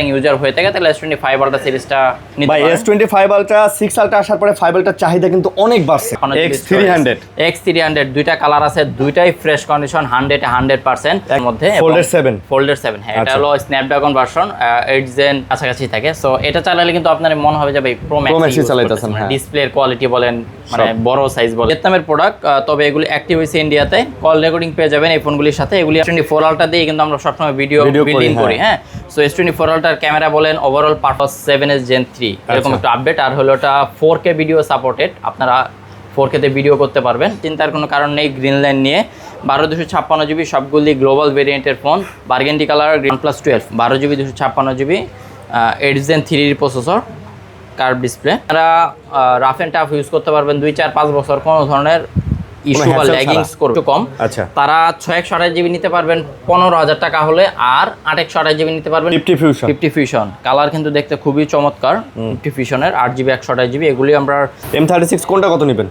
User হয়ে থাকে তাহলে S25 আলট্রা সিরিজটা নিতে ভাই পারেন। S25 আলট্রা 6 আলট্রা আসার পরে 5 আলট্রার চাহিদা কিন্তু অনেক বাড়ছে। X300 X300 দুইটা কালার আছে, দুইটাই ফ্রেশ কন্ডিশন, 100% এর মধ্যে। ফোল্ডার 7 হ্যাঁ, এটা হলো স্ন্যাপড্রাগন ভার্সন 8 জেন কাছাকাছি থাকে। সো এটা চালালে কিন্তু আপনার মনে হবে যে ভাই প্রো ম্যাক্স চালাইতেছেন। ডিসপ্লের কোয়ালিটি বলেন, মানে বড় সাইজ বলেন, ভিয়েতনামের প্রোডাক্ট। তবে এগুলি অ্যাক্টিভ হয়েছে ইন্ডিয়াতে, কল রেকর্ডিং পেয়ে যাবেন এই ফোনগুলির সাথে। এগুলি S24 আলট্রা দিয়ে কিন্তু আমরা সবসময় ভিডিও বিল্ডিং করি। হ্যাঁ, সো S24 আলট্রার ক্যামেরা বলেন, ওভারঅল পারফরম্যান্স 7S Gen 3 এরকম একটা আপডেট। আর হলো এটা 4K ভিডিও সাপোর্টেড, আপনারা 4K তে ভিডিও করতে পারবেন, চিন্তার কোনো কারণ নেই। গ্রিন লাইন নিয়ে 12/256 GB সবগুলি গ্লোবাল ভেরিয়েন্টের phone, burgundy colour, green plus 12 12GB 256GB 8 Gen 3 processor, curve display. আপনারা রাফ অ্যান্ড টাফ ইউজ করতে পারবেন 2-4-5 বছর, কোনো ধরনের ইস্যু বা ল্যাগিংস করবে কম। আচ্ছা, তারা 628GB নিতে পারবেন 15,000 টাকা হলে, আর 828GB নিতে পারবেন 50 ফিউশন। কালার কিন্তু দেখতে খুবই চমৎকার 50 ফিউশনের, 8GB 128GB। এগুলি আমরা M36 কোনটা কত নেবেন?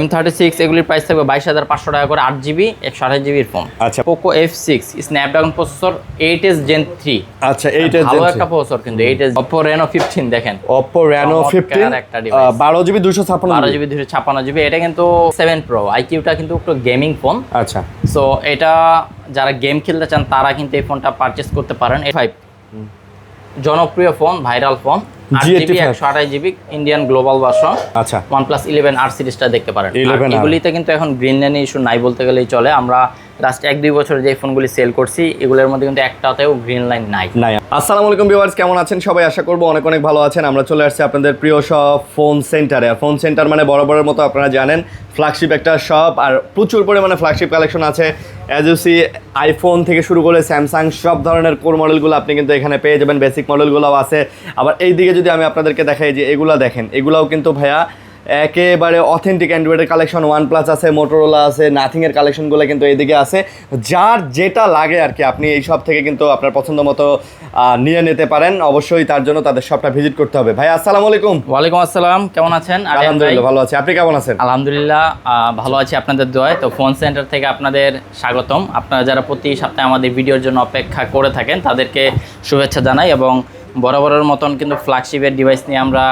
M36 এগুলির প্রাইস থাকবে 22,500 টাকা করে, 8GB 128GB এর ফোন। আচ্ছা, Poco F6 Snapdragon processor 8S Gen 3। আচ্ছা, 8S ভালো একটা প্রসেসর কিন্তু 8S। Oppo Reno 15 দেখেন, Oppo Reno 15 একটা ডিভাইস, 12GB 256GB 256GB। এটা কিন্তু 7 Pro IQ-টা কিন্তু একটু গেমিং ফোন। আচ্ছা, সো এটা যারা গেম খেলতে চান তারা কিন্তু এই ফোনটা পারচেজ করতে পারেন। A5 জনপ্রিয় phone, viral phone, 8GB 128GB Indian global version. আচ্ছা, OnePlus 11 R সিরিজটা দেখতে পারেন। 11R এগুলিতে কিন্তু এখন গ্রিন লাইনের ইস্যু নাই বলতে গেলেই চলে। আমরা লাস্ট 1-2 বছর যে ফোনগুলি সেল করছি এগুলোর মধ্যে কিন্তু একটাতেও গ্রিন লাইন নাই। আসসালামু আলাইকুম ভিউয়ার্স, কেমন আছেন সবাই? আশা করবো অনেক অনেক ভালো আছেন। আমরা চলে আসছি আপনাদের প্রিয় শপ ফোন সেন্টারে। ফোন সেন্টার মানে বরাবরের মতো আপনারা জানেন ফ্ল্যাগশিপ একটা শপ, আর প্রচুর পরিমাণে ফ্ল্যাগশিপ কালেকশন আছে। অ্যাজ ইউ সি, আইফোন থেকে শুরু করে স্যামসাং সব ধরনের কোর মডেলগুলো আপনি কিন্তু এখানে পেয়ে যাবেন, বেসিক মডেলগুলোও আছে। আবার এই দিকে যদি আমি আপনাদেরকে দেখাই যে এগুলো দেখেন, এগুলাও কিন্তু ভাইয়া একেবারে অথেন্টিক অ্যান্ড্রয়েডের কালেকশন। OnePlus আছে, মোটোরোলা আছে, নাথিংয়ের কালেকশনগুলো কিন্তু এইদিকে আছে। যার যেটা লাগে আর কি আপনি এই সব থেকে কিন্তু আপনার পছন্দ মতো নিয়ে নিতে পারেন। অবশ্যই তার জন্য তাদের শপটা ভিজিট করতে হবে। ভাই আসসালামু আলাইকুম। ওয়ালাইকুম আসসালাম, কেমন আছেন? আলহামদুলিল্লাহ ভালো আছি, আপনি কেমন আছেন? আলহামদুলিল্লাহ ভালো আছি আপনাদের দোয়ায়। তো ফোন সেন্টার থেকে আপনাদের স্বাগতম। আপনারা যারা প্রতি সপ্তাহে আমাদের ভিডিওর জন্য অপেক্ষা করে থাকেন তাদেরকে শুভেচ্ছা জানাই, এবং বরাবরের মতন কিন্তু ফ্ল্যাগশিপের ডিভাইস নিয়ে আমরা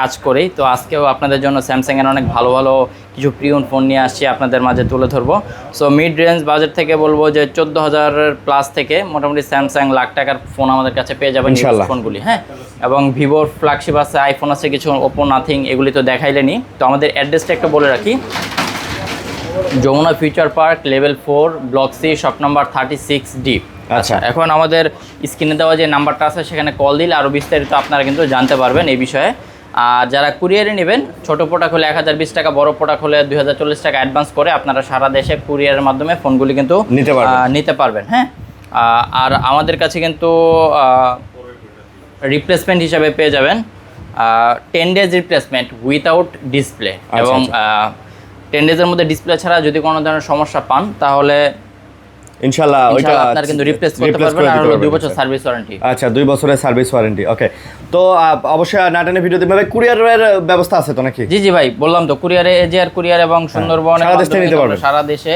কাজ করি। তো আজকেও আপনাদের জন্য স্যামসাংয়ের অনেক ভালো ভালো কিছু প্রিয়ন ফোন নিয়ে আসছি, আপনাদের মাঝে তুলে ধরবো। সো মিড রেঞ্জ বাজেট থেকে বলবো যে 14,000 প্লাস থেকে মোটামুটি স্যামসাং লাখ টাকার ফোন আমাদের কাছে পেয়ে যাবেন ফোনগুলি। হ্যাঁ, এবং ভিভোর ফ্ল্যাগশিপ আছে, আইফোন আছে কিছু, ওপো, নাথিং, এগুলি তো দেখাইলেনি। তো আমাদের অ্যাড্রেসটা একটু বলে রাখি, Jamuna future park level 4 block C shop number 36D। আচ্ছা, এখন আমাদের স্ক্রিনে দেওয়া যে নাম্বারটা আছে সেখানে কল দিলে আরও বিস্তারিত আপনারা কিন্তু জানতে পারবেন এই বিষয়ে। আর যারা কুরিয়ারে নেবেন, ছোটো প্রোডাক্ট হলে 1020 টাকা, বড় প্রোডাক্ট হলে 2040 টাকা অ্যাডভান্স করে আপনারা সারা দেশে কুরিয়ারের মাধ্যমে ফোনগুলি কিন্তু নিতে পারবেন। হ্যাঁ, আর আমাদের কাছে কিন্তু রিপ্লেসমেন্ট হিসাবে পেয়ে যাবেন 10 days রিপ্লেসমেন্ট উইথাউট ডিসপ্লে, এবং 10 ডেজের মধ্যে ডিসপ্লে ছাড়া যদি কোনো ধরনের সমস্যা পান তাহলে ইনশাআল্লাহ ওইটা আপনারা কিন্তু রিপ্লেস করতে পারবেন। আর হলো 2 বছর সার্ভিস ওয়ারেন্টি। আচ্ছা, 2 বছরের সার্ভিস ওয়ারেন্টি। ওকে, তো অবশ্যই নাটানে ভিডিওতে ভাই কুরিয়ারের ব্যবস্থা আছে তো নাকি? জি জি ভাই, বললাম তো কুরিয়ারে, এজিআর কুরিয়ার এবং সুন্দরবন সারা দেশে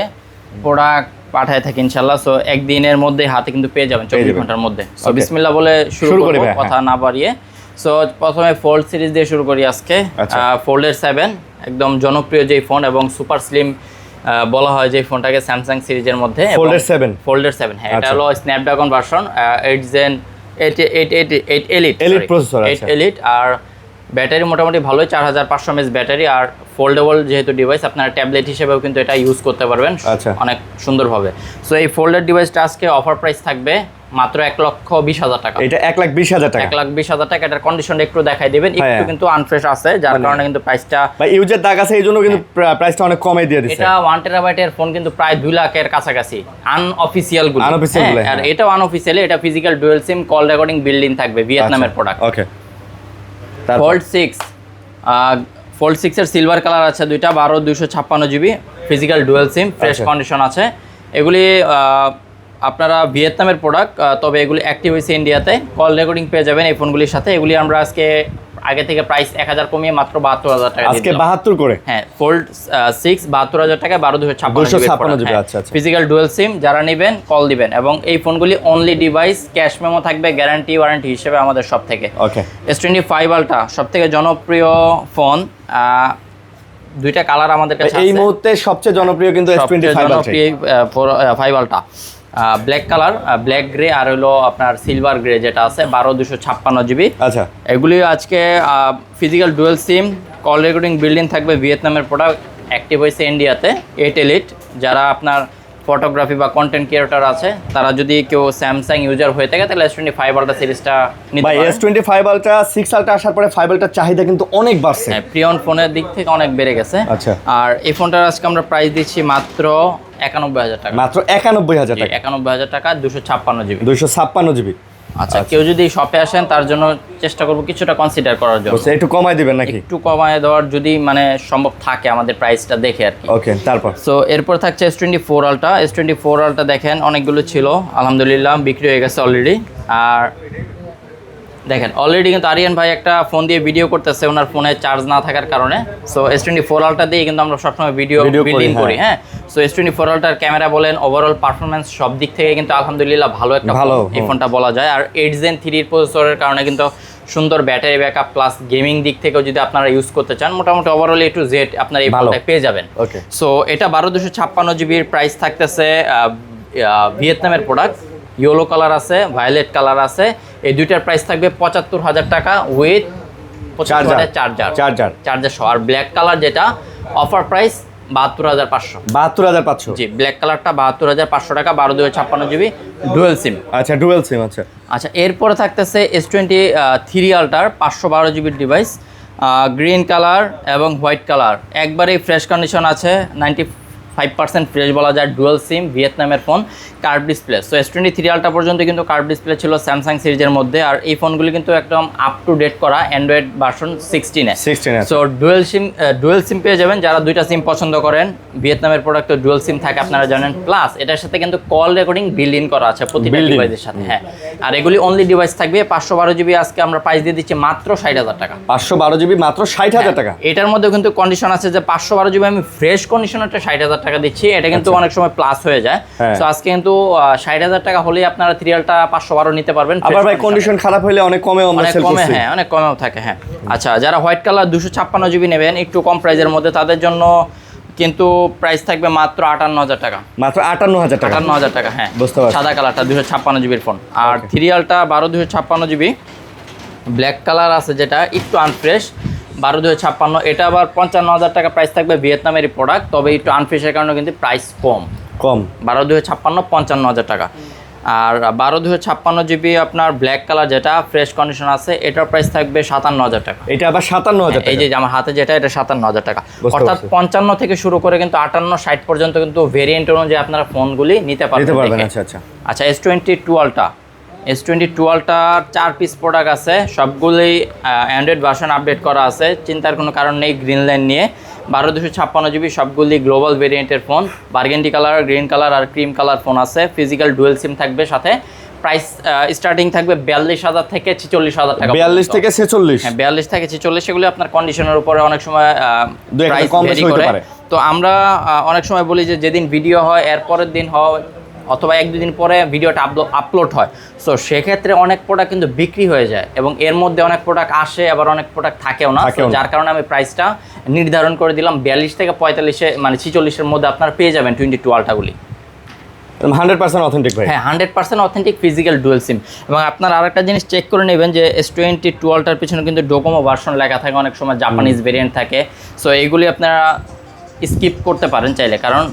প্রোডাক্ট পাঠায় থাকি ইনশাআল্লাহ। সো একদিনের মধ্যে হাতে কিন্তু পেয়ে যাবেন 24 ঘন্টার মধ্যে। সো বিসমিল্লাহ বলে শুরু করব, কথা না বাড়িয়ে। সো প্রথমে ফোল্ড সিরিজ দিয়ে শুরু করি আজকে। ফোল্ডের 7 একদম জনপ্রিয় যেই ফোন এবং সুপার স্লিম বলা হয় যে ফোনটাকে স্যামসাং সিরিজের মধ্যে। ফোল্ডের 7 হ্যাঁ, এটা হলো Snapdragon version 8 Gen 8 elite processor, 8 elite. আর ব্যাটারি মোটামুটি ভালোই, 4500 mAh ব্যাটারি। আর ফোল্ডেবল যেহেতু ডিভাইস, আপনারা ট্যাবলেট হিসেবেও কিন্তু এটা ইউজ করতে পারবেন অনেক সুন্দরভাবে। সো এই ফোল্ডের ডিভাইসটা আজকে অফার প্রাইস থাকবে মাত্র 1,20,000 টাকা। এটা 1,20,000 টাকা, 1,20,000 টাকা। এটার কন্ডিশনটা একটু দেখাই দিবেন, একটু কিন্তু আনফ্রেশ আছে, যার কারণে কিন্তু প্রাইসটা ইউজার দাগ আছে, এইজন্য কিন্তু প্রাইসটা অনেক কমে দিয়ে দিয়েছে। এটা 1 টেরাবাইটের ফোন কিন্তু প্রায় 2 লাখের কাছাকাছি আনঅফিশিয়াল গুলো। আর এটাও আনঅফিশিয়ালি, এটা ফিজিক্যাল ডুয়াল সিম কল রেকর্ডিং বিল্ডিং থাকবে, ভিয়েতনামের প্রোডাক্ট। ওকে, ফোল্ড 6 এর সিলভার কালার আছে দুইটা, 12/256GB physical dual sim, fresh condition আছে। এগুলি আপনারা ভিয়েতনামের প্রোডাক্ট, তবে এগুলি অ্যাক্টিভ হয়েছে ইন্ডিয়াতে, কল রেকর্ডিং পেয়ে যাবেন এই ফোনগুলির সাথে। এগুলি আমরা আজকে আগে থেকে প্রাইস 1000 কমিয়ে মাত্র 72,000 টাকা আজকে 72 করে হ্যাঁ ফোল্ড 6 72,000 টাকায় 256 জিবি হ্যাঁ। আচ্ছা আচ্ছা ফিজিক্যাল ডুয়াল সিম যারা নেবেন কল দিবেন এবং এই ফোনগুলি অনলি ডিভাইস ক্যাশ মেমো থাকবে গ্যারান্টি ওয়ারেন্টি হিসেবে আমাদের সব থেকে। ওকে S25 আলট্রা সবথেকে জনপ্রিয় ফোন, দুইটা কালার আমাদের কাছে এই মুহূর্তে সবচেয়ে জনপ্রিয় কিন্তু S25 5 ultra, black colour, black grey আর হলো আপনার সিলভার গ্রে যেটা আছে 12 জিবি। আচ্ছা এগুলি আজকে ফিজিক্যাল ডুয়েল সিম, কল রেকর্ডিং বিল্ডিং থাকবে, ভিয়েতনামের প্রোডাক্ট, অ্যাক্টিভ হয়েছে ইন্ডিয়াতে, 8 এলিট। যারা আপনার ফটোগ্রাফি বা কন্টেন্ট ক্রিয়েটর আছে তারা যদি কেউ স্যামসাং ইউজার হয়ে থাকে তাহলে S25 আলট্রা সিরিজটা নিতে ভাই পারেন। S25 আলট্রা 6 আলট্রা আসার পরে 5 আলট্রার চাহিদা কিন্তু অনেক বাড়ছে। হ্যাঁ, প্রিয়ন ফোনের দিক থেকে অনেক বেড়ে গেছে। আচ্ছা। আর এই ফোনটার আজকে আমরা প্রাইস দিচ্ছি মাত্র 91,000 টাকা। মাত্র 91,000 টাকা, 91,000 টাকা, 256 জিবি। 256 জিবি। আচ্ছা, কেউ যদি শপে আসেন তার জন্য চেষ্টা করব কিছুটা কনসিডার করার জন্য, একটু কমাই দিবেন নাকি? একটু কমায় দেওয়ার যদি মানে সম্ভব থাকে আমাদের প্রাইসটা দেখে আর কি। ওকে, তারপর সো এরপর থাকছে S24 আলট্রা। S24 আলট্রা দেখেন অনেকগুলো ছিল, আলহামদুলিল্লাহ বিক্রি হয়ে গেছে অলরেডি। আর দেখেন অলরেডি কিন্তু আরিয়ান ভাই একটা ফোন দিয়ে ভিডিও করতেছে ওনার ফোনে চার্জ না থাকার কারণে। সো S24 আলট্রা দিয়ে কিন্তু আমরা সবসময় ভিডিও বিল্ডিং করি। হ্যাঁ, সো S24 আলট্রার ক্যামেরা বলেন, ওভারঅল পারফরমেন্স সব দিক থেকে কিন্তু আলহামদুলিল্লাহ ভালো একটা এই ফোনটা বলা যায়। আর 8 Gen 3 প্রসেসরের কারণে কিন্তু সুন্দর ব্যাটারি ব্যাকআপ প্লাস গেমিং দিক থেকেও যদি আপনারা ইউজ করতে চান মোটামুটি ওভারঅল A to Z আপনারা এই ফোনটা পেয়ে যাবেন। ওকে, সো এটা 12 জিবির প্রাইস থাকতেছে, ভিয়েতনামের প্রোডাক্ট, ইয়েলো কালার আছে, ভায়োলেট কালার আছে। এই দুইটার প্রাইস থাকবে 75,000 টাকা উইথ চার্জার সহ। আর ব্ল্যাক কালার যেটা অফার প্রাইস 72,500। জি, ব্ল্যাক কালারটা 72,500 টাকা, 12/56 জিবি ডুয়েল সিম। আচ্ছা, ডুয়েল সিম। আচ্ছা আচ্ছা, এরপরে থাকতেছে S23 আলট্রার 512 জিবির ডিভাইস, গ্রিন কালার এবং হোয়াইট কালার, একবারেই ফ্রেশ কন্ডিশন আছে, 95% ফ্রেশ বলা যায়, ডুয়েল সিম, ভিয়েতনামের phone, curve display. So S23 ultra পর্যন্ত কিন্তু কার্ভ ডিসপ্লে ছিল স্যামসাং সিরিজের মধ্যে। আর এই ফোনগুলি কিন্তু একদম আপ টু ডেট করা, অ্যান্ড্রয়েড ভার্সন 16 সো ডুয়েল সিম পেয়ে যাবেন যারা দুইটা সিম পছন্দ করেন। ভিয়েতনামের প্রোডাক্ট তো ডুয়েল সিম থাকে আপনারা জানেন, প্লাস এটার সাথে কিন্তু কল রেকর্ডিং বিল্ড ইন করা আছে প্রতিটা ডিভাইসের সাথে। হ্যাঁ, আর এগুলি অনলি ডিভাইস থাকবে 512 জিবি। আজকে আমরা প্রাইস দিয়ে দিচ্ছি মাত্র 60,000 টাকা। 512 জিবি মাত্র 60,000 টাকা। এটার মধ্যে কিন্তু কন্ডিশন আছে যে 512 জিবি আমি ফ্রেশ কন্ডিশনারটা 60,000 টাকা দিচ্ছি, এটা কিন্তু অনেক সময় প্লাস হয়ে যায়। তো আজকে কিন্তু 60,000 টাকা হলেই আপনারা 3 আলট্রা 512 নিতে পারবেন। আবার ভাই কন্ডিশন খারাপ হলে অনেক কমেও আমরা সেল করছি। হ্যাঁ, অনেক কমেও থাকে। হ্যাঁ, আচ্ছা, যারা হোয়াইট কালার 256 জিবি নেবেন একটু কম প্রাইসের মধ্যে তাদের জন্য কিন্তু প্রাইস থাকবে মাত্র 58,000 টাকা। মাত্র 58,000 টাকা। 58,000 টাকা। হ্যাঁ, বুঝতে পারছি। সাদা কালারটা 256 জিবির ফোন। আর 3 আলট্রা 12/256 জিবি ব্ল্যাক কালার আছে যেটা একটু আনফ্রেশ, 12/256, এটা আবার 55,000 টাকা প্রাইস থাকবে, ভিয়েতনামের প্রোডাক্ট, তবে একটু আনফ্রেশের কারণে কিন্তু প্রাইস কম 12/256 55,000 টাকা। আর 12/256 জিবি আপনার ব্ল্যাক কালার যেটা ফ্রেশ কন্ডিশন আছে এটার প্রাইস থাকবে 57,000 টাকা। এটা আবার 57,000 টাকা। এই যে আমার হাতে যেটা এটা 57,000 টাকা। অর্থাৎ 55 থেকে শুরু করে কিন্তু 58-60 পর্যন্ত কিন্তু ভেরিয়েন্ট অনুযায়ী আপনারা ফোনগুলি নিতে পারবেন। আচ্ছা আচ্ছা আচ্ছা, S22 ultra. S22 আলট্রার 4 piece product আছে, সবগুলোই অ্যান্ড্রয়েড ভার্সন আপডেট করা আছে, চিন্তার কোনো কারণ নেই। গ্রিন লাইন নিয়ে 12/256 জিবি, সবগুলি গ্লোবাল ভেরিয়েন্টের phone, burgundy colour, green colour আর ক্রিম কালার ফোন আছে। ফিজিক্যাল ডুয়েল সিম থাকবে সাথে। প্রাইস স্টার্টিং থাকবে 42,000 থেকে 46,000 টাকা। 42 থেকে 46। হ্যাঁ, 42 থেকে 46। সেগুলো আপনার কন্ডিশনের উপরে অনেক সময় প্রাইস ভ্যারি করে। তো আমরা অনেক সময় বলি যে যেদিন ভিডিও হয় এর পরের দিন হয় অথবা 1-2 দিন পরে ভিডিওটা আপলোড হয়। সো সেক্ষেত্রে অনেক প্রোডাক্ট কিন্তু বিক্রি হয়ে যায় এবং এর মধ্যে অনেক প্রোডাক্ট আসে, আবার অনেক প্রোডাক্ট থাকেও না। যার কারণে আমি প্রাইসটা নির্ধারণ করে দিলাম 42 থেকে 45 মানে 46-এর মধ্যে আপনারা পেয়ে যাবেন 22 আলট্রাগুলি। 100% অথেন্টিক ভাই। হ্যাঁ, 100% অথেন্টিক ফিজিক্যাল ডুয়েল সিম। এবং আপনারা আরেকটা জিনিস চেক করে নেবেন যে S22 আলট্রার পিছনে কিন্তু ডোকোমো ভার্সন লেখা থাকে, অনেক সময় জাপানিজ ভেরিয়েন্ট থাকে। সো এইগুলি আপনারা স্কিপ করতে পারেন চাইলে, কারণ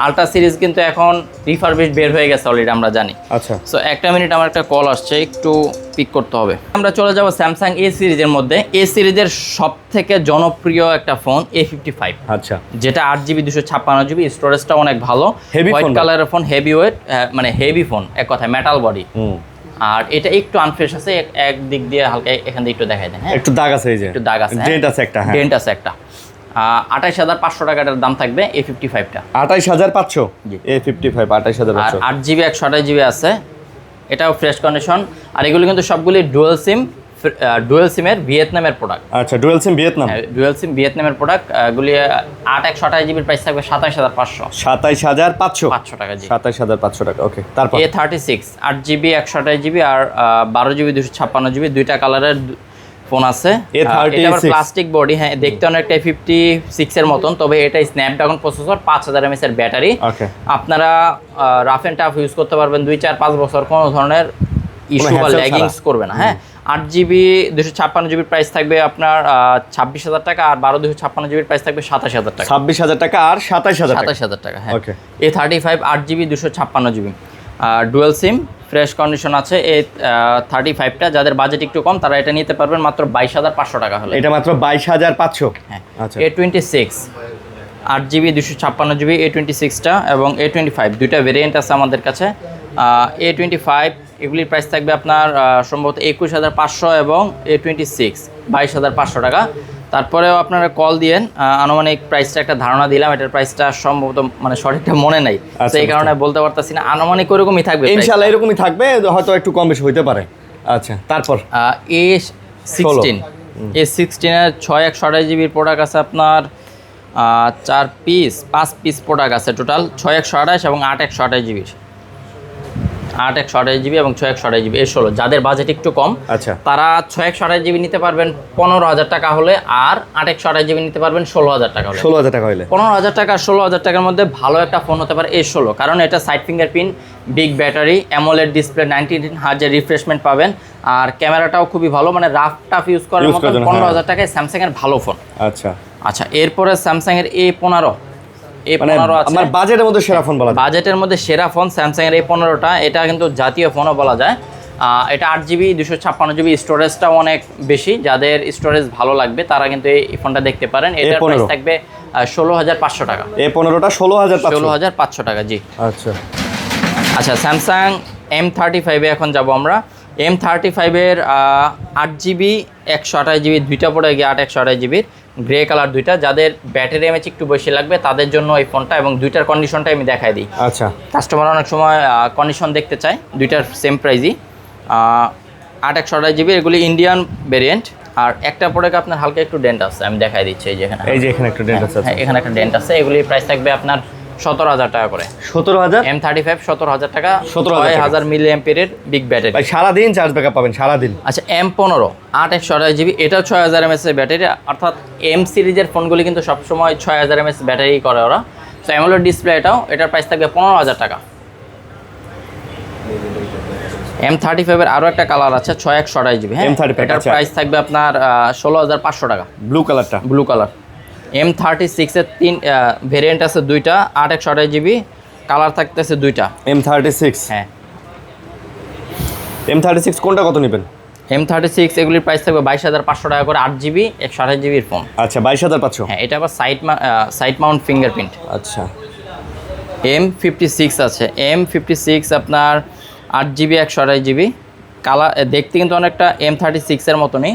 আলট্রা সিরিজ কিন্তু এখন রিফারবিশ বের হয়ে গেছে অলরেডি আমরা জানি। আচ্ছা, সো একটা মিনিট, আমার একটা কল আসছে, একটু পিক করতে হবে। আমরা চলে যাব স্যামসাং A সিরিজের মধ্যে। A সিরিজের সব থেকে জনপ্রিয় একটা ফোন A55। আচ্ছা, যেটা 8GB 256 জিবি, স্টোরেজটা অনেক ভালো, হোয়াইট কালারের ফোন, হেভি ওয়েট, মানে হেভি ফোন, এক কথায় মেটাল বডি। আর এটা একটু আনফ্রেশ আছে এক দিক দিয়ে, হালকা এখান দিয়ে একটু দেখাই দেন। হ্যাঁ, একটু দাগ আছে, এই যে একটু দাগ আছে, ডেন্ট আছে একটা। হ্যাঁ, ডেন্ট আছে একটা। 28,500 টাকাটার দাম থাকবে A55টা। 28,500 A55 28,500। আর 8GB 128GB আছে, এটাও ফ্রেশ কন্ডিশন। আর এগুলো কিন্তু সবগুলি ডুয়েল সিম, ডুয়েল সিমের ভিয়েতনামের প্রোডাক্ট। আচ্ছা, ডুয়েল সিম ভিয়েতনাম। ডুয়েল সিম ভিয়েতনামের প্রোডাক্ট। এগুলি 8/128 জিবির প্রাইস থাকবে 27500 27500 টাকা। জি, 27500 টাকা। ওকে, তারপর A36 8GB 128 জিবি আর 12GB 256 জিবি, দুইটা কালারের ফোন আছে। A36 এটা আবার প্লাস্টিক বডি, হ্যাঁ দেখতে অনেকটা A56 এর মতন, তবে এটা স্ন্যাপড্রাগন প্রসেসর, 5000 mAh এর ব্যাটারি। ওকে, আপনারা রাফ এন্ড টাফ ইউজ করতে পারবেন 2-4-5 বছর, কোনো ধরনের ইস্যু বা hassle ল্যাগিংস করবে না। হ্যাঁ, 8GB 256 জিবির প্রাইস থাকবে আপনার 26000 টাকা, আর 256 জিবির প্রাইস থাকবে 27000 টাকা। 26000 টাকা আর 27000 টাকা। 27000 টাকা, হ্যাঁ। ওকে, A35 8GB 256 জিবি, ডুয়েল সিম, ফ্রেশ কন্ডিশন আছে। A35টা যাদের বাজেট একটু কম তারা এটা নিতে পারবেন মাত্র 22500 টাকা হলে। এটা মাত্র 22500। হ্যাঁ। আচ্ছা, A26 8GB 256 জিবি A26টা এবং A25 দুইটা ভেরিয়েন্ট আছে আমাদের কাছে। A25 এগুলির প্রাইস থাকবে আপনার সম্ভবত 21500 এবং A26 22500 টাকা। তারপরেও আপনারা কল দিয়েন, আনুমানিক প্রাইসটা একটা ধারণা দিলাম, এটার প্রাইসটা সম্ভবত মানে সঠিকটা মনে নাই, আচ্ছা, সেই কারণে বলতে পারতাছি না। আনুমানিক ওরকমই থাকবে ইনশাআল্লাহ, এরকমই থাকবে, হয়তো একটু কম বেশি হইতে পারে। আচ্ছা, তারপর A16 এর 6/128 জিবির প্রোডাক্ট আছে আপনার 5 পিস প্রোডাক্ট আছে টোটাল, 6/128 এবং 8/128 জিবির, 8/128 জিবি এবং 6/128 জিবি। A16 যাদের বাজেট একটু কম, আচ্ছা, তারা 6/128 জিবি নিতে পারবেন 15000 টাকা হলে, আর 8/128 জিবি নিতে পারবেন 16000 টাকা হলে। 16000 টাকা হইলে 15000 টাকা 16000 টাকার মধ্যে ভালো একটা ফোন হতে পারে A16, কারণ এটা side fingerprint, big battery, AMOLED display, 19Hz refreshment পাবেন, আর ক্যামেরাটাও খুবই ভালো, মানে রাফ টাফ ইউজ করার মতো 15000 টাকায় স্যামসাং এর ভালো ফোন। আচ্ছা আচ্ছা, এরপরে স্যামসাং এর A15 মানে আছে আমার বাজেটের মধ্যে সেরা ফোন বলা যায়। বাজেটের মধ্যে সেরা ফোন স্যামসাং এর A15টা। এটা কিন্তু জাতীয় ফোনও বলা যায়। এটা 8GB 256 জিবি, স্টোরেজটাও অনেক বেশি। যাদের স্টোরেজ ভালো লাগবে তারা কিন্তু এই ফোনটা দেখতে পারেন। এটার প্রাইস থাকবে 16500 টাকা। A15টা 16500 টাকা। জি, আচ্ছা আচ্ছা। স্যামসাং M35 এ এখন যাব আমরা। M35 এর 8GB 128 জিবি দুইটা পড়ে গিয়ে 8/128 জিবির গ্রে কালার দুইটা। যাদের ব্যাটারি এমএচ একটু বেশি লাগবে তাদের জন্য এই ফোনটা, এবং দুইটার কন্ডিশনটা আমি দেখাই দিই। আচ্ছা, কাস্টমার অনেক সময় কন্ডিশন দেখতে চায়, দুইটার সেম প্রাইজই। 8/128 জিবি, এগুলি ইন্ডিয়ান ভেরিয়েন্ট। আর একটা প্রোডাক্ট আপনার হালকা একটু ডেন্ট আছে, আমি দেখাই দিচ্ছি। এই যে এখানে, এই যে এখানে একটা ডেন্ট আছে। হ্যাঁ, এখানে একটা ডেন্ট আছে। এগুলির প্রাইস থাকবে আপনার 17000 টাকা করে। 17000? M35 17000 টাকা, 17000 6000 মিলিঅ্যাম্পিয়ারের বিগ ব্যাটারি। ভাই সারাদিন চার্জ ব্যাকআপ পাবেন সারাদিন। আচ্ছা, M15 8/128 জিবি, এটাও 6000 mAh এর ব্যাটারি। অর্থাৎ M সিরিজের ফোনগুলি কিন্তু সবসময় 6000 mAh ব্যাটারি করে ওরা। তো অ্যামোলেড ডিসপ্লে এটার প্রাইস থাকবে 15000 টাকা। M35 এর আরও একটা কালার আছে 6/128 জিবি, হ্যাঁ, M35 এটার আচ্ছা। প্রাইস থাকবে আপনার 16500 টাকা। ব্লু কালারটা, ব্লু কালার। M36 এর 3 ভেরিয়েন্ট আছে, দুইটা 8/128 জিবি, কালার থাকতেছে দুইটা। M36, হ্যাঁ, M36 কোনটা কত নেবেন? M36 এগুলির প্রাইস থাকবে 22500 টাকা করে, 8GB 128 জিবির ফোন। আচ্ছা, 22500। হ্যাঁ, এটা আবার সাইড মাউন্ট ফিঙ্গারপ্রিন্ট। আচ্ছা, M56 আছে। M56 আপনার 8GB 128 জিবি, কালার দেখতে কিন্তু অনেকটা M36 এর মতনই।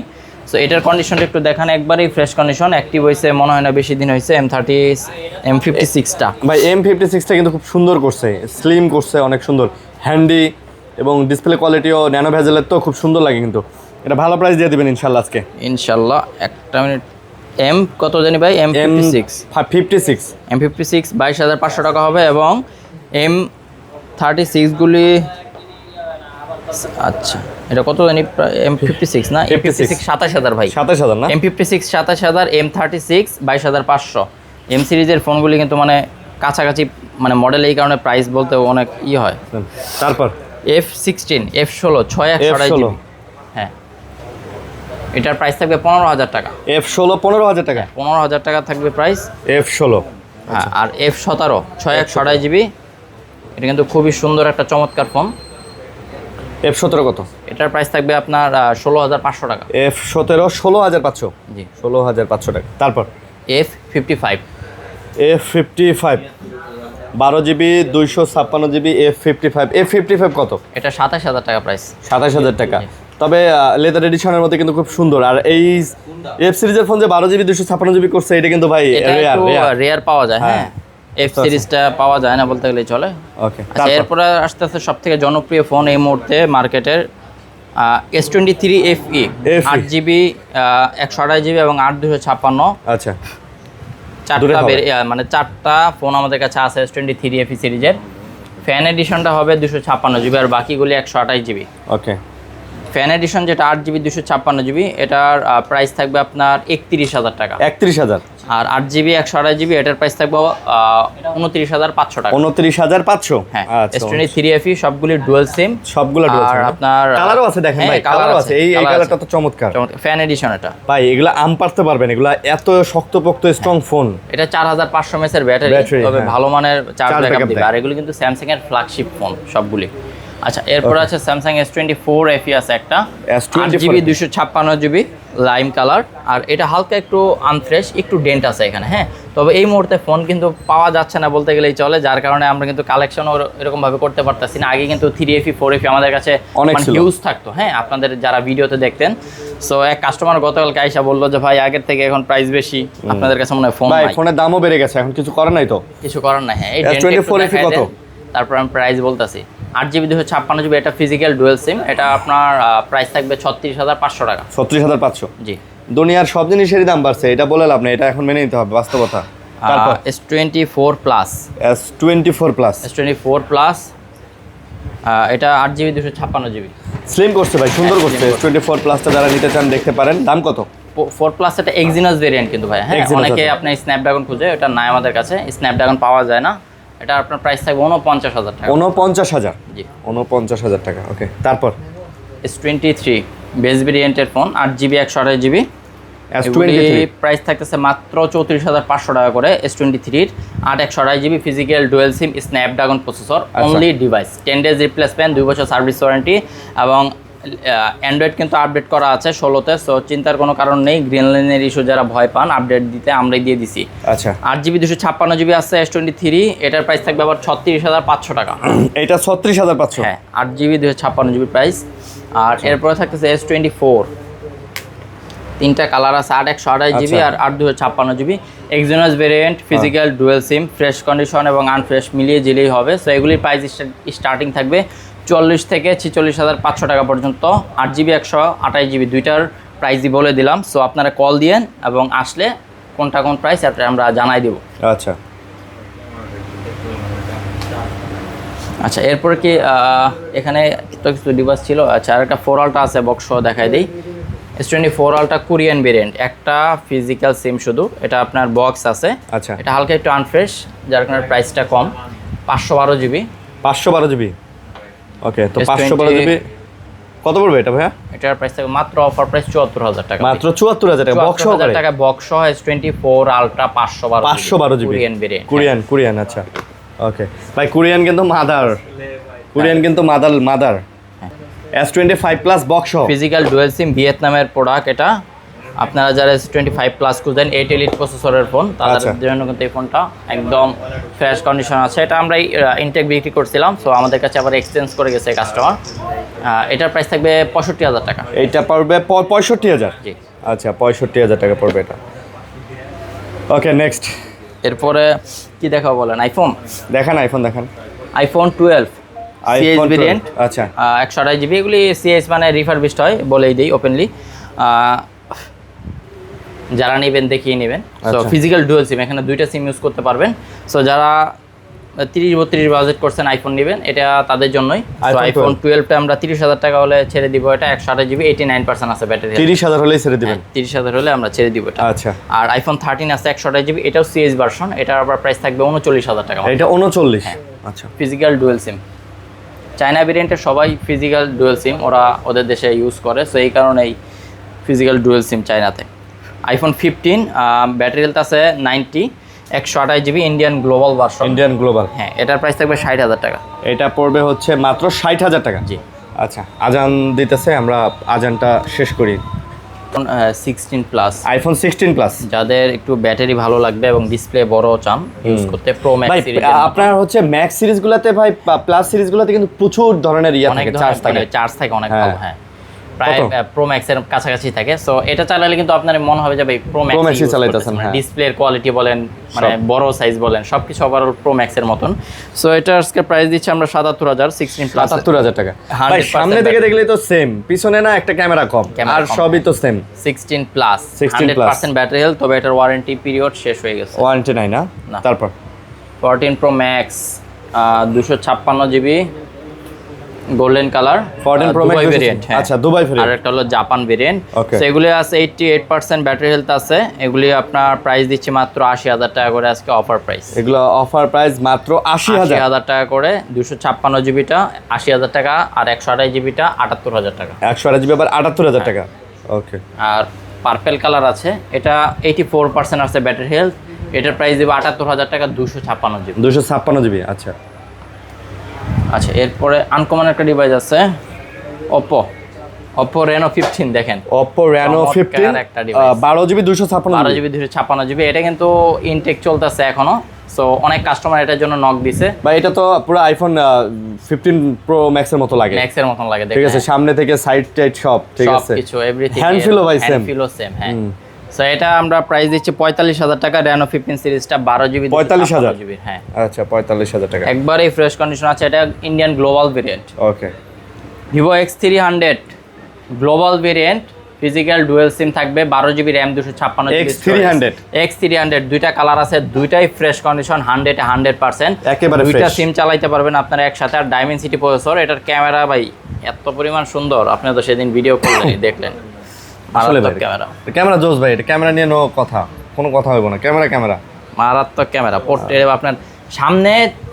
সো এটার কন্ডিশনটা একটু দেখান, একবারেই ফ্রেশ কন্ডিশন, অ্যাক্টিভ হয়েছে মনে হয় না বেশি দিন হয়েছে। M56টা ভাই M56টা কিন্তু খুব সুন্দর করছে, স্লিম করছে, অনেক সুন্দর, হ্যান্ডি, এবং ডিসপ্লে কোয়ালিটিও ন্যানো ভেজেলের তো খুব সুন্দর লাগে। কিন্তু এটা ভালো প্রাইস দিয়ে দিবেন ইনশাল্লাহ আজকে। ইনশাল্লাহ। একটা মিনিট, M কত জানি ভাই? M56 M56 22500 টাকা হবে, এবং M36 গুলি, আচ্ছা এটা কত জানি, M56 না, M56 27000 ভাই, 27000 না? M56 27000, M36 22500। M সিরিজের ফোনগুলি কিন্তু মানে কাছাকাছি মানে মডেল, এই কারণে প্রাইস বলতে অনেক হয়। তারপর F16 F16 6/128 জিবি, হ্যাঁ, এটার প্রাইস থাকবে 15000 টাকা। F16 15000 টাকা, 15000 টাকা থাকবে প্রাইস। F16, হ্যাঁ, আর F17 6/128 জিবি, এটা কিন্তু খুবই সুন্দর একটা চমৎকার ফোন। F17 কত? এটার প্রাইস থাকবে আপনার 16500 টাকা। F17 16500, জি, 16500 টাকা। তারপর F55 12GB 256GB F55 কত? এটা 27000 টাকা প্রাইস। 27000 টাকা। তবে লেদার এডিশনের মধ্যে কিন্তু খুব সুন্দর। আর এই এফ সিরিজের ফোন যে 12GB 256GB করছে, এটা কিন্তু ভাই রেয়ার পাওয়া যায়। হ্যাঁ, এফ সিরিজটা পাওয়া যায় না বলতে গেলেই চলে। ওকে, আচ্ছা, এরপরে আস্তে আস্তে সব থেকে জনপ্রিয় ফোন এই মুহূর্তে মার্কেটের S23 FE 8GB 128GB এবং 8/256। আচ্ছা, মানে চারটা ফোন আমাদের কাছে আছে S23 FE সিরিজের। ফ্যান এডিশনটা হবে 256GB আর বাকিগুলি 128GB। ওকে, ফ্যান এডিশন যেটা 8GB 256GB, এটার প্রাইস থাকবে আপনার 31,000 টাকা। 31,000। আর 8GB 128GB এটার প্রাইস থাকবে 29,500 টাকা। 29,500। হ্যাঁ, আচ্ছা, S23 FE সবগুলি ডুয়াল সিম, সবগুলো ডুয়াল আর সিম। আপনার কালারও আছে, দেখেন ভাই, কালারও আছে। এই কালারটা তো চমৎকার। ফ্যান এডিশন এটা ভাই এগুলা আম পারতে পারবেন, এগুলা এত শক্তপোক্ত স্ট্রং ফোন। এটা 4500 mAh এর ব্যাটারি, তবে ভালো মানের চার্জ ব্যাকআপ দিবে। আর এগুলো কিন্তু স্যামসাং এর ফ্ল্যাগশিপ ফোন সবগুলি। আচ্ছা, এরপর আছে স্যামসাং S24 FE আছে একটা, 8GB 256GB লাইম কালার। আর এটা হালকা একটু আনফ্রেশ, একটু ডেন্ট আছে এখানে। হ্যাঁ, তবে এই মুহূর্তে ফোন কিন্তু পাওয়া যাচ্ছে না বলতে গেলেই চলে, যার কারণে আমরা কিন্তু কালেকশনও এরকম ভাবে করতে পারতেছি না। আগে কিন্তু 3FE 4FE আমাদের কাছে হিউজ থাকতো। হ্যাঁ, আপনাদের যারা ভিডিওতে দেখতেন। সো এক কাস্টমার গতকালকে আইসা বললো যে ভাই আগের থেকে এখন প্রাইস বেশি, আপনাদের কাছে মনে হয় ফোন নাই। ফোনের দামও বেড়ে গেছে, এখন কিছু করার নাই তো। কিছু করার নাই। হ্যাঁ, এই S24 FE কত? তারপর আমি প্রাইস বলতেছি। 8GB 256GB এটা ফিজিক্যাল ডুয়াল সিম, এটা আপনার প্রাইস থাকবে 36,500 টাকা। 36,500। জি, দুনিয়ার সব জিনিসেরই দাম বাড়ছে, এটা বলে লাভ নেই, এটা এখন মেনে নিতে হবে, বাস্তবতা। তারপর S24 plus. S24 plus. S24 plus এটা 8GB 256GB। স্লিম করছে ভাই, সুন্দর করছে। S24 প্লাসটা যারা নিতে চান দেখতে পারেন। দাম কত? 4 প্লাস এটা এক্সিনোস ভেরিয়েন্ট কিন্তু ভাই। হ্যাঁ, অনেকে আপনি স্ন্যাপড্রাগন খুঁজে, এটা নাই আমাদের কাছে, স্ন্যাপড্রাগন পাওয়া যায় না। এটা আপনার প্রাইস থাকবে 49,000 টাকা। 49,000। জি, 49,000 টাকা। ওকে, তারপর S23 বেস ভেরিয়েন্টের phone, 8GB 128GB। S23 price থাকতেছে মাত্র 34,500 টাকা করে। S23 এর 8/128GB ফিজিক্যাল ডুয়াল সিম Snapdragon processor, only device, 10 days replacement, 2 বছর সার্ভিস ওয়ারেন্টি এবং অ্যান্ড্রয়েড কিন্তু আপডেট করা আছে 16তে। সো চিন্তার কোনো কারণ নেই। গ্রিন লাইনের ইস্যু যারা ভয় পান আপডেট দিতে, আমরাই দিয়ে দিছি। আচ্ছা, 8GB 256GB আছে S23, এটার প্রাইস থাকবে আবার 36,500 টাকা। এটা 36,500। হ্যাঁ, 8GB 256GB প্রাইস। আর এরপরে থাকতেছে S24, তিনটা কালার আছে, 8/128GB আর 8/256GB। Exynos variant, physical dual sim, fresh condition এবং আনফ্রেশ মিলিয়ে জিলেই হবে। সো এগুলির প্রাইস স্টার্টিং থাকবে 40 থেকে 46,500 টাকা পর্যন্ত। 8GB 128GB দুইটার প্রাইসই বলে দিলাম। সো আপনারা কল দিয়েন এবং আসলে কোনটা কোন প্রাইস এটা আমরা জানাই দেব। আচ্ছা, আচ্ছা, এরপর কি এখানে তো কিছু ডিভাইস ছিল। আচ্ছা, আর একটা 4 আলট্রা আছে, বক্স দেখাই দিই। S24 আলট্রা কোরিয়ান ভেরিয়েন্ট, একটা ফিজিক্যাল সিম শুধু, এটা আপনার বক্স আছে। আচ্ছা, এটা হালকা একটু আনফ্রেশ, যার কারণে প্রাইসটা কম। 512GB। 512GB। ওকে, তো 512GB কত পড়বে এটা ভাইয়া? এটার প্রাইস থাকবে মাত্র অফার প্রাইস 74,000 টাকা। মাত্র 74,000 টাকা বক্স সহকারে। টাকা বক্স সহ S24 ultra 512GB Korean variant. Korean. আচ্ছা, ওকে ভাই, কোরিয়ান কিন্তু মাদার। S25 প্লাস বক্স সহ ফিজিক্যাল ডুয়াল সিম, ভিয়েতনামের প্রোডাক্ট এটা। আপনারা যারা S25 প্লাস খুঁজেন, 8 এলিট প্রসেসরের ফোন, তাদের জন্য কিন্তু এই ফোনটা একদম ফ্রেশ কন্ডিশন আছে। এটা আমরা ইনটেক বিক্রি করছিলাম, সো আমাদের কাছে আবার এক্সচেঞ্জ করে গেছে কাস্টমার। এটার প্রাইস থাকবে 65,000 টাকা। এইটা পড়বে 65,000। জি, আচ্ছা, 65,000 টাকা পড়বে এটা। ওকে, নেক্সট। এরপরে কি দেখাবো বলেন? আইফোন দেখান, আইফোন 12 সিএস ভেরিয়েন্ট। আচ্ছা, 128GB। এগুলি সিএস মানে রিফারবিশড হয়, বলেই দিই ওপেনলি। যারা নেবেন দেখিয়ে নেবেন। সো ফিজিক্যাল ডুয়াল সিম, এখানে দুইটা সিম ইউজ করতে পারবেন। সো যারা 30-32 বাজেট করছেন আইফোন নেবেন, এটা তাদের জন্যই। আইফোন 12টা আমরা 30,000 টাকা হলে ছেড়ে দিব। এটা 128GB, 89% আছে ব্যাটারি। 30,000 হলেই ছেড়ে দিবেন? 30,000 হলে আমরা ছেড়ে দিব এটা। আচ্ছা, আর আইফোন 13 আছে 128GB, এটাও সিএস ভার্সন, এটার আবার প্রাইস থাকবে 39,000 টাকা। এটা 39? আচ্ছা, ফিজিক্যাল ডুয়াল সিম। চায়না ভেরিয়েন্টের সবাই ফিজিক্যাল ডুয়াল সিম ওরা ওদের দেশে ইউজ করে, সো এই কারণেই ফিজিক্যাল ডুয়াল সিম চায়নাতে। আইফোন 15 ব্যাটারি হেলথ আছে 90, 128GB ইন্ডিয়ান গ্লোবাল ভার্সন। হ্যাঁ, এটার প্রাইস থাকবে 60,000 টাকা। এটা পড়বে হচ্ছে মাত্র 60,000 টাকা। জি, আচ্ছা, আজান দিতেছে, আমরা আজানটা শেষ করি। 16 প্লাস, আইফোন 16 প্লাস, যাদের একটু ব্যাটারি ভালো লাগবে এবং ডিসপ্লে বড় চান ইউজ করতে, প্রো ম্যাক্স সিরিজ। আপনার হচ্ছে ম্যাক্স সিরিজগুলোতে ভাই, প্লাস সিরিজগুলোতে কিন্তু প্রচুর ধরনের চার্জ থাকে অনেক ভালো। হ্যাঁ, প্রায় প্রো ম্যাক্সের কাছাকাছি থাকে। সো এটা চালালে কিন্তু আপনার মনে হবে যে ভাই প্রো ম্যাক্সই চালাইতেছেন, হ্যাঁ। ডিসপ্লের কোয়ালিটি বলেন, মানে বড় সাইজ বলেন, সবকিছু ওভারঅল প্রো ম্যাক্সের মতন। সো এটা আজকে প্রাইস দিচ্ছি আমরা 77,000 16 প্লাস 77,000 টাকা। 100% ভাই সামনে থেকে দেখলেই তো সেম, পিছনে না একটা ক্যামেরা কম, আর সবই তো same. 16 plus 16 plus 100% battery health, তবে এটার ওয়ারেন্টি পিরিয়ড শেষ হয়ে গেছে, ওয়ারেন্টি নাই না? না। তারপর 14 pro max 256 GB golden colour 14 pro max variant. আচ্ছা, দুবাই আর ভেরিয়েন্ট। একটা হলো জাপান ভেরিয়েন্ট। Okay. সো এগুলি আছে 88% ব্যাটারি হেলথ আছে। এগুলি আপনার প্রাইস দিচ্ছি মাত্র 80,000 টাকা করে আজকে অফার প্রাইস। এগুলো অফার প্রাইস মাত্র 80,000 80,000 টাকা করে। 256 জিবিটা 80,000 টাকা, আর 128 জিবিটা 78,000 টাকা। 128 জিবি আবার 78,000 টাকা। ওকে। আর পার্পেল কালার আছে, এটা 84% আছে ব্যাটারি হেলথ। এটার প্রাইস দেবো 78,000 টাকা, 256 জিবি। 256 জিবি, আচ্ছা। আচ্ছা, এরপরে আনকমন একটা ডিভাইস আছে, Oppo Reno 15 দেখেন। Oppo Reno 15 চমৎকার একটা device। 12 GB 256 12 GB. GB 256 GB. এটা কিন্তু ইনটেক চলতেছে এখনো। সো অনেক কাস্টমার এটার জন্য নক দিছে। বা এটা তো পুরো আইফোন 15 প্রো ম্যাক্সের মতো লাগে। ম্যাক্সের মতন লাগে দেখতে। ঠিক আছে, সামনে থেকে সাইড টাইড সব ঠিক আছে, সবকিছু এভরিথিং হ্যান্ড ফিলও ভাই সেম। হ্যান্ড ফিলও সেম, হ্যাঁ। সো এটা আমরা প্রাইস দিচ্ছি 45,000 টাকা। Reno 15 সিরিজটা 12 জিবি 45,000 জিবি, হ্যাঁ। আচ্ছা, 45,000 টাকা। একবারে ফ্রেশ কন্ডিশন আছে। এটা Indian global variant. Okay. Vivo X300 global variant, physical dual sim থাকবে, 12 জিবি র্যাম 256 জিবি। X300 দুইটা কালার আছে, দুইটাই ফ্রেশ কন্ডিশন, 100% একেবারে দুইটা fresh। সিম চালাইতে পারবেন আপনারা একসাথে। আর ডাইমেনসিটি প্রসেসর। এটার ক্যামেরা ভাই এত পরিমাণ সুন্দর, আপনি তো সেদিন ভিডিও করলেন, দেখলেন। আসলে ভাই ক্যামেরা ক্যামেরা জোস ভাই, এটা ক্যামেরা নিয়ে কোনো কথা হইব না। ক্যামেরা মারাত্মক ক্যামেরা। পোর্ট্রে আপনার সামনে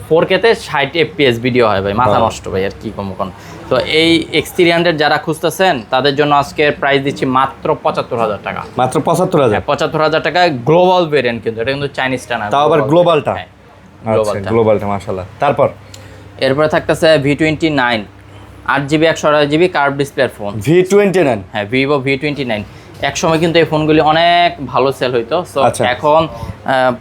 4K তে 60 FPS ভিডিও হয় ভাই, মাথা নষ্ট ভাই, আর কি কম কোন। তো এই X300 যারা খুঁজতেছেন তাদের জন্য আজকে প্রাইস দিচ্ছি মাত্র 75,000 টাকা। মাত্র 75,000। 75,000 টাকা গ্লোবাল ভেরিয়েন্ট, কিন্তু এটা কিন্তু চাইনিজটা না, তাও আবার গ্লোবালটা। গ্লোবালটা। গ্লোবালটা মাশাআল্লাহ। তারপর এরপরে থাকতেছে V29 8 জিবি 128 জিবি কার্ভ ডিসপ্লের ফোন। V29, হ্যাঁ, ভিভো V29। এক সময় কিন্তু এই ফোনগুলি অনেক ভালো সেল হইতো। সো আচ্ছা। এখন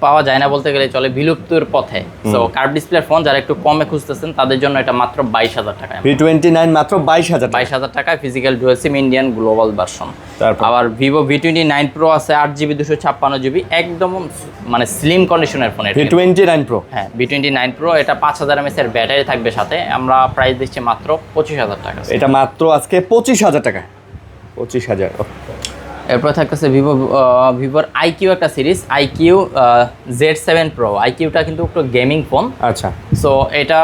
পাওয়া যায় না বলতে গেলে চলে, বিলুপ্তির পথে। সো কার্ভ ডিসপ্লের ফোন যারা একটু কমে খুঁজতেছেন তাদের জন্য এটা মাত্র 22,000 টাকায়। V29 মাত্র 22,000 টাকা। 22,000 টাকায় ফিজিক্যাল ডুয়াল সিম ইন্ডিয়ান গ্লোবাল ভার্সন। তারপর আবার ভিভো V29 প্রো আছে 8 জিবি 256 জিবি, একদম মানে স্লিম কন্ডিশনের ফোন এটা। V29 প্রো, হ্যাঁ, V29 প্রো। এটা 5000 mAh এর ব্যাটারি থাকবে সাথে। আমরা প্রাইস দিচ্ছি মাত্র 25,000 টাকা। এটা মাত্র আজকে 25,000 টাকা। 25,000। এরপর থাকতেছে ভিভোর আইকিউ একটা সিরিজ, আইকিউ Z7 প্রো। আইকিউটা কিন্তু একটু গেমিং ফোন। আচ্ছা। সো এটা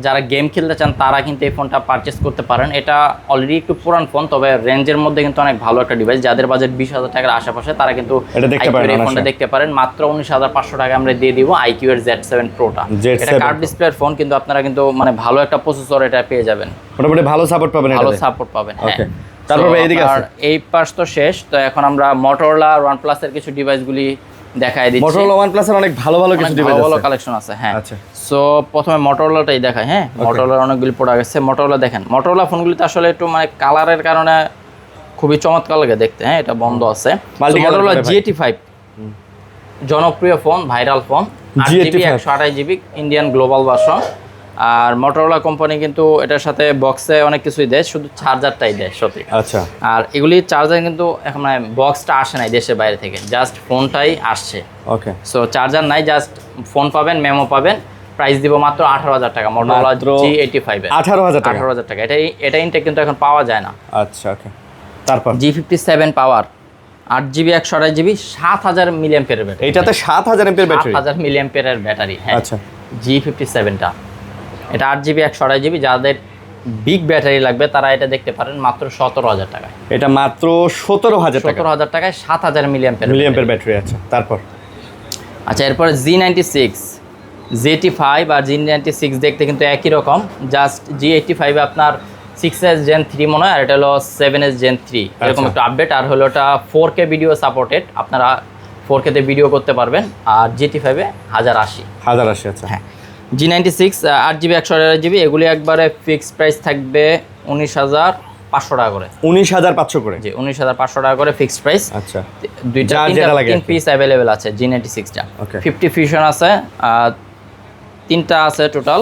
যারা গেম খেলতে চান তারা কিন্তু এই ফোনটা পারচেস করতে পারেন। এটা অলরেডি একটু পুরান ফোন, তবে রেঞ্জের মধ্যে কিন্তু অনেক ভালো একটা ডিভাইস। যাদের বাজেট 20,000 টাকার আশেপাশে তারা কিন্তু এই ফোনটা দেখতে পারেন। মাত্র 19,500 টাকা আমরা দিয়ে দিব আইকিউ এর Z7 প্রোটা। এটা কার্ভ ডিসপ্লের ফোন, কিন্তু আপনারা কিন্তু মানে ভালো একটা প্রসেসর এটা পেয়ে যাবেন, মোটামুটি ভালো সাপোর্ট পাবেন, ভালো সাপোর্ট পাবেন। হ্যাঁ, তারপর এইদিকে আছে, এই পাশ তো শেষ। তো এখন আমরা Motorola OnePlus এর কিছু ডিভাইসগুলি দেখাই দিচ্ছি। Motorola OnePlus এর অনেক ভালো কিছু ডিভাইস আছে, ভালো কালেকশন আছে। হ্যাঁ, আচ্ছা। সো প্রথমে Motorola-টাই দেখাই। হ্যাঁ, Motorola অনেকগুলি প্রোডাক্ট আছে। Motorola দেখেন, Motorola ফোনগুলিতে আসলে একটু মানে কালারের কারণে খুবই চমৎকার লাগে দেখতে। হ্যাঁ, এটা বন্ধ আছে। Motorola GT5 জনপ্রিয় phone, viral phone, 8 GB 128 GB Indian global version. আর Motorola কোম্পানি কিন্তু এটার সাথে বক্সে অনেক কিছুই দেয়, শুধু চার্জারটাই দেয় সত্যি। আচ্ছা। আর এগুলি চার্জার কিন্তু এখন মানে বক্সটা আসে নাই দেশের বাইরে থেকে, জাস্ট ফোনটাই আসছে। ওকে। সো চার্জার নাই, জাস্ট ফোন পাবেন, মেমো পাবেন। প্রাইস দিব মাত্র 18,000 টাকা। Motorola G85 এর 18,000 টাকা। 18,000 টাকা। এটা ইনটেক কিন্তু এখন পাওয়া যায় না। আচ্ছা, ওকে। তারপর G57 পাওয়ার 8 জিবি 128 জিবি 7000 মিলিঅ্যাম্পিয়ারের ব্যাটারি। এটাতে 7000 এমপিএর ব্যাটারি, 7000 মিলিঅ্যাম্পিয়ারের ব্যাটারি। হ্যাঁ, আচ্ছা। G57টা এটা 8 জিবি 128 জিবি। যাদের বিগ ব্যাটারি লাগবে তারা এটা দেখতে পারেন মাত্র 17,000 টাকায়। এটা মাত্র 17,000 টাকা। 17,000 টাকায় 7000 মিলিঅ্যাম্পিয়ার ব্যাটারি। আচ্ছা, তারপর আচ্ছা, এরপরে G96 Z85 আর G96 দেখতে কিন্তু একই রকম, জাস্ট G85 এ আপনার 6s Gen 3 মনে হয়, আর এটা হলো 7s Gen 3 এরকম একটু আপডেট। আর হলো এটা 4K ভিডিও সাপোর্টেড, আপনারা 4K তে ভিডিও করতে পারবেন। আর GT5 এ 1080। আচ্ছা। হ্যাঁ, G96 8 জিবি 128 জিবি এগুলি একবারে ফিক্সড প্রাইস থাকবে 19,500 টাকা করে। 19,500 করে? জি, 19,500 টাকা করে ফিক্সড প্রাইস। আচ্ছা। তিন পিস অ্যাভেলেবেল আছে G96টা। 50 ফিউশন আছে, তিনটা আছে টোটাল।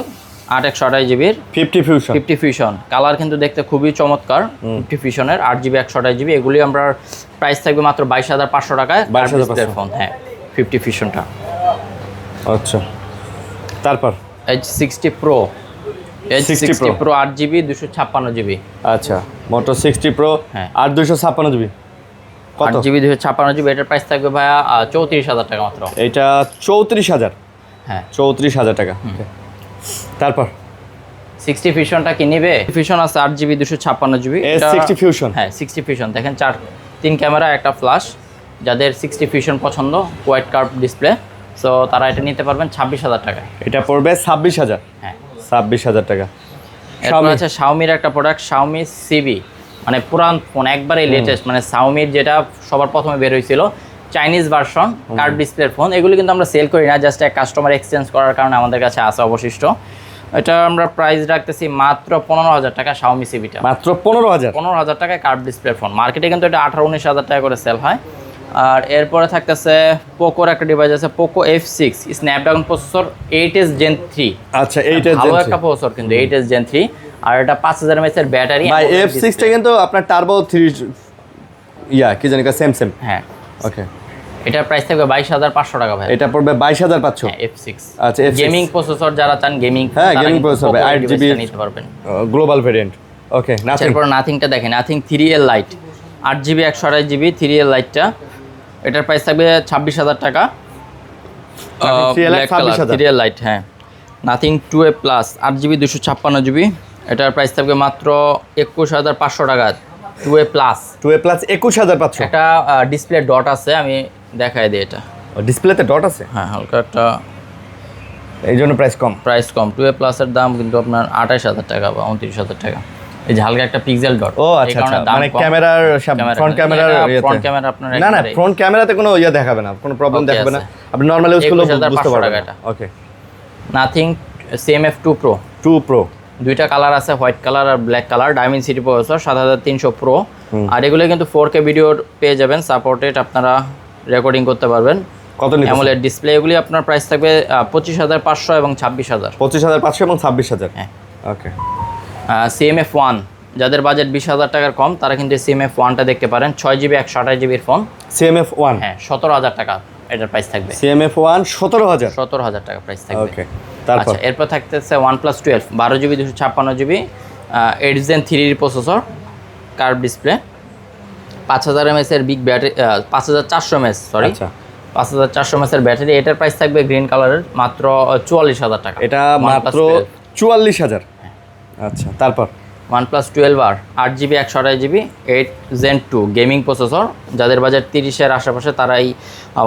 8/128 জিবির 50 ফিউশন 50 ফিউশন কালার কিন্তু দেখতে খুবই চমৎকার। 50 ফিউশনের 8 জিবি 128 জিবি এগুলি আমরা প্রাইস থাকবে মাত্র 22,500 টাকায়। 22,500 ফোন, হ্যাঁ 50 ফিউশনটা। আচ্ছা তারপর H60 Pro H60 Pro 8 GB 256 GB. আচ্ছা মোটো 60 প্রো হ্যাঁ। আর 256 জিবি কত? 8 জিবি 256 জিবি এটার প্রাইস থাকবে ভাইয়া 34,000 টাকা মাত্র। এটা 34,000। হ্যাঁ 34,000 টাকা। তারপর 60 ফিউশনটা কি নিবে? ফিউশন আছে 8 জিবি 256 জিবি। S60 ফিউশন, হ্যাঁ 60 ফিউশন দেখেন 3 ক্যামেরা একটা ফ্ল্যাশ। যাদের 60 ফিউশন পছন্দ হোয়াইট কার্ভ ডিসপ্লে সো তারা এটা নিতে পারবেন 26,000 টাকায়। এটা পড়বে 26,000। হ্যাঁ 26,000 টাকা। এরপর আছে Xiaomi-র একটা প্রোডাক্ট Xiaomi CB, মানে পুরান ফোন একবারে লেটেস্ট, মানে Xiaomi-র যেটা সবার প্রথমে বের হয়েছিল চাইনিজ ভার্সন কার্ভ ডিসপ্লের ফোন। এগুলো কিন্তু আমরা সেল করি না, জাস্ট এক কাস্টমার এক্সচেঞ্জ করার কারণে আমাদের কাছে আছে অবশিষ্ট। এটা আমরা প্রাইস রাখতেছি মাত্র 15,000 টাকা। Xiaomi CB-টা মাত্র 15,000। 15,000 টাকায় কার্ভ ডিসপ্লের ফোন। মার্কেটে কিন্তু এটা 18-19,000 টাকা করে সেল হয়। আর এরপরে থাকতেছে পোকোর একটা ডিভাইস আছে Poco F6 Snapdragon processor 8s Gen 3। আচ্ছা 8s ভালো Gen 3 একটা প্রসেসর কিন্তু 8s Gen 3 আর এটা 5000 mAh এর ব্যাটারি। ভাই F6 টা কিন্তু আপনার টার্বো 3 কি জানি সেম। হ্যাঁ ওকে এটার প্রাইস থাকবে 22,500 টাকা ভাই। এটা পড়বে 22,500। হ্যাঁ F6। আচ্ছা F6 গেমিং প্রসেসর যারা চান গেমিং, হ্যাঁ গেমিং প্রসেসর 8GB নিতে পারবেন গ্লোবাল ভেরিয়েন্ট। ওকে নাথিং। এরপর নাথিংটা দেখেন, nothing 3L light 8GB 128GB 3L লাইটটা এটার প্রাইস থাকবে 26,000 টাকা। 3L লাইট, হ্যাঁ nothing 2A plus 8GB 256GB এটার প্রাইস থাকবে মাত্র 21,500 টাকা। 2A plus 21,500। একটা ডিসপ্লে ডট আছে, আমি দেখাই দিই এটা। ডিসপ্লেতে ডট আছে, হ্যাঁ হালকা একটা এই জন্য প্রাইস কম। 2A প্লাসের দাম কিন্তু আপনার 28,000 টাকা বা 29,000 টাকা। এই যে হালকা একটা পিক্সেল ডট। ও আচ্ছা আচ্ছা, মানে ক্যামেরার ফ্রন্ট ক্যামেরার ফ্রন্ট ক্যামেরা আপনার না ফ্রন্ট ক্যামেরাতে কোনো দেখাবে না, কোনো প্রবলেম দেখাবে না, আপনি নরমাল ইউজ করলে বুঝতে পারবেন। Okay nothing CMF2 Pro 2 Pro দুইটা কালার আছে, হোয়াইট কালার আর black colour, Dimensity processor 7300 Pro। আর এগুলো কিন্তু 4K ভিডিও পেয়ে যাবেন সাপোর্টেড, আপনারা রেকর্ডিং করতে পারবেন। কত নিতে? অ্যামোলেড ডিসপ্লে এগুলি আপনার প্রাইস থাকবে 25,500 এবং 26,000। 25,500 এবং 26,000। হ্যাঁ ওকে CMF1 যাদের বাজেট 20,000 টাকার কম তারা কিন্তু CMF1টা দেখতে পারেন। 6GB 128GB phone. CMF1 হ্যাঁ 17,000 টাকা এটার প্রাইস থাকবে। CMF1 17,000। 17,000 টাকা প্রাইস থাকবে। ওকে তারপর আচ্ছা এরপর থাকতেছে OnePlus 12 12GB 256GB 8 Gen 3 processor curve display 5000 mAh এর বিগ ব্যাটারি 5400 mAh সরি আচ্ছা 5400 mAh এর ব্যাটারি। এটার প্রাইস থাকবে গ্রিন কালারের মাত্র 44,000 টাকা। এটা মাত্র 44,000। আচ্ছা তারপর OnePlus 12R 8GB 128GB 8 Gen 2 gaming processor যাদের বাজেট 30-এর আশেপাশে তারা এই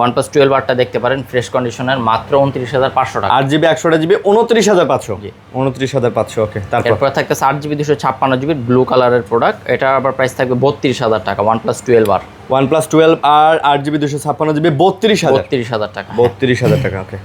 OnePlus 12Rটা দেখতে পারেন ফ্রেশ কন্ডিশনের মাত্র 29,500 টাকা। 8GB 128GB 29,500। 29,500। ওকে তারপর এরপর থাকতেছে 8GB 256GB ব্লু কালারের প্রোডাক্ট, এটা আবার প্রাইস থাকবে 32,000 টাকা। OnePlus 12R OnePlus 12 আর 8GB 256GB 32,000 টাকা। 32,000 টাকা। ওকে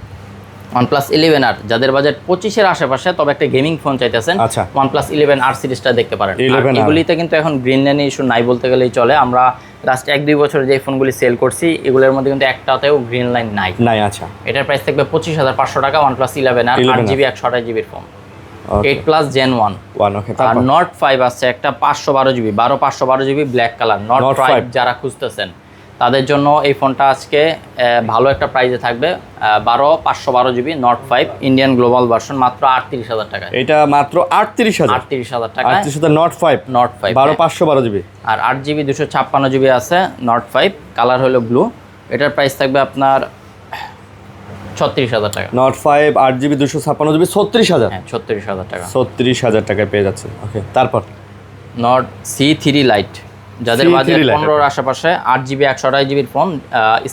OnePlus 11R যাদের বাজেট 25-এর আশেপাশে তবে একটা গেমিং ফোন চাইতেছেন আচ্ছা OnePlus 11R সিরিজটা দেখতে পারেন। 11R এগুলিতে কিন্তু এখন গ্রিন লাইনের ইস্যু নাই বলতে গেলেই চলে। আমরা লাস্ট 1-2 বছর যে ফোনগুলি সেল করছি এগুলোর মধ্যে কিন্তু একটাতেও গ্রিন লাইন নাই। আচ্ছা এটার প্রাইস থাকবে 25,500 টাকা। OnePlus 11R 8GB 128GB phone 8 Plus Gen 1। ওকে আর Note 5 আছে একটা 512GB 512GB black colour Note 5 যারা খুঁজতেছেন তাদের জন্য এই ফোনটা আজকে ভালো একটা প্রাইসে থাকবে 512GB Note 5 Indian global version মাত্র 38,000 টাকা। এটা মাত্র 38,000 টাকা। 38,000 Note 5 512GB আর 8GB 256GB আছে Note 5 কালার হলো ব্লু, এটার প্রাইস থাকবে আপনার 36,000 টাকা। Note 5 8GB 256GB 36,000। হ্যাঁ 36,000 টাকা। 36,000 টাকায় পেয়ে যাচ্ছে। ওকে তারপর Note C3 লাইট যাদের বাজেট 15-এর আশেপাশে 8GB 128GB phone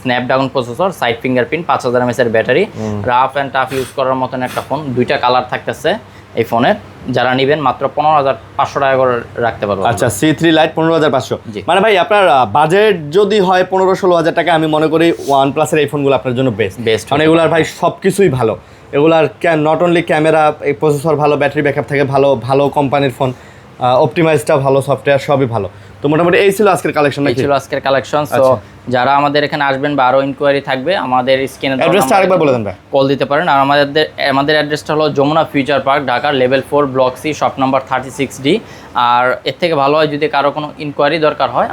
Snapdragon processor side fingerprint 5000 mAh এর battery rough and tough use করার মতন একটা ফোন। দুইটা কালার থাকতেছে এই ফোনের, যারা নেবেন মাত্র 15,500 টাকা করে রাখতে পারবো। আচ্ছা C3 লাইট 15,500। মানে ভাই আপনার বাজেট যদি হয় 15-16,000 টাকা আমি মনে করি OnePlus এর এই ফোনগুলো আপনার জন্য বেস্ট। মানে এগুলার ভাই সব কিছুই ভালো, এগুলার নট অনলি ক্যামেরা এই প্রসেসর ভালো, ব্যাটারি ব্যাকআপ থাকে ভালো, ভালো কোম্পানির ফোন, অপটিমাইজটা ভালো, সফটওয়্যার সবই ভালো। তো মোটামুটি এই ছিল আজকের কালেকশন এই নাকি? ছিল আজকের কালেকশন। সো আচ্ছা। যারা আমাদের এখানে আসবেন বা আরো ইনকোয়ারি থাকবে আমাদের স্ক্রিনে অ্যাড্রেসটা আরেকবার বলে দেন ভাই। কল দিতে পারেন। আর আমাদের অ্যাড্রেসটা হলো Jamuna future park, Dhaka, level 4, block C, shop number 36D। আর এর থেকে ভালো হয় যদি কারো কোনো ইনকোয়ারি দরকার হয়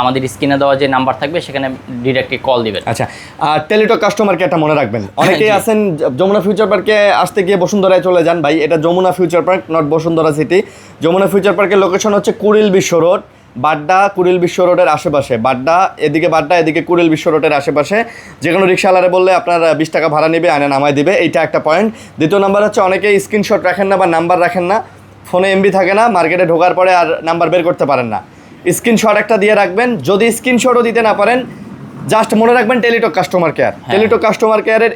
আমাদের স্ক্রিনে দেওয়া যে নাম্বার থাকবে সেখানে ডিরেক্টলি কল দিবেন। আচ্ছা, আর টেলিটক কাস্টমার কেয়ারটা মনে রাখবেন। অনেকেই আছেন যমুনা ফিউচার পার্কে আসতে গিয়ে বসুন্ধরায় চলে যান। ভাই এটা Jamuna future park, not Bashundhara city. Jamuna future পার্কের লোকেশন হচ্ছে কুড়িল বিশ্ব রোড, বাড্ডা কুড়িল বিশ্ব রোডের আশেপাশে। বাড্ডা এদিকে কুড়িল বিশ্ব রোডের আশেপাশে। যে কোনো রিক্সাওয়ালারে বললে আপনার 20 টাকা ভাড়া নেবে, আয়না নামায় দিবে। এইটা একটা পয়েন্ট। দ্বিতীয় নাম্বার হচ্ছে অনেকেই স্ক্রিনশট রাখেন না বা নাম্বার রাখেন না, ফোনে এমবি থাকে না, মার্কেটে ঢোকার পরে আর নাম্বার বের করতে পারেন না। স্ক্রিনশট একটা দিয়ে রাখবেন। যদি স্ক্রিনশটও দিতে না পারেন, জাস্ট মনে রাখবেন Teletalk customer care. Teletalk customer কেয়ারের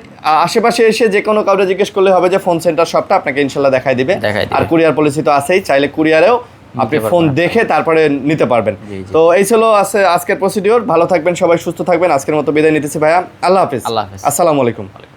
আশেপাশে এসে যে কোনো কাউকে জিজ্ঞেস করলে হবে যে ফোন সেন্টার শপটা, আপনাকে ইনশাল্লাহ দেখাই দিবে। আর কুরিয়ার পলিসি তো আছেই, চাইলে কুরিয়ারেও আপনি ফোন দেখে তারপরে নিতে পারবেন। তো এই ছিল আজকের প্রসিডিওর। ভালো থাকবেন সবাই, সুস্থ থাকবেন। আজকের মতো বিদায় নিতেছি ভাইয়া, আল্লাহ হাফিজ। আল্লাহ হাফিজ। আসসালামু আলাইকুম।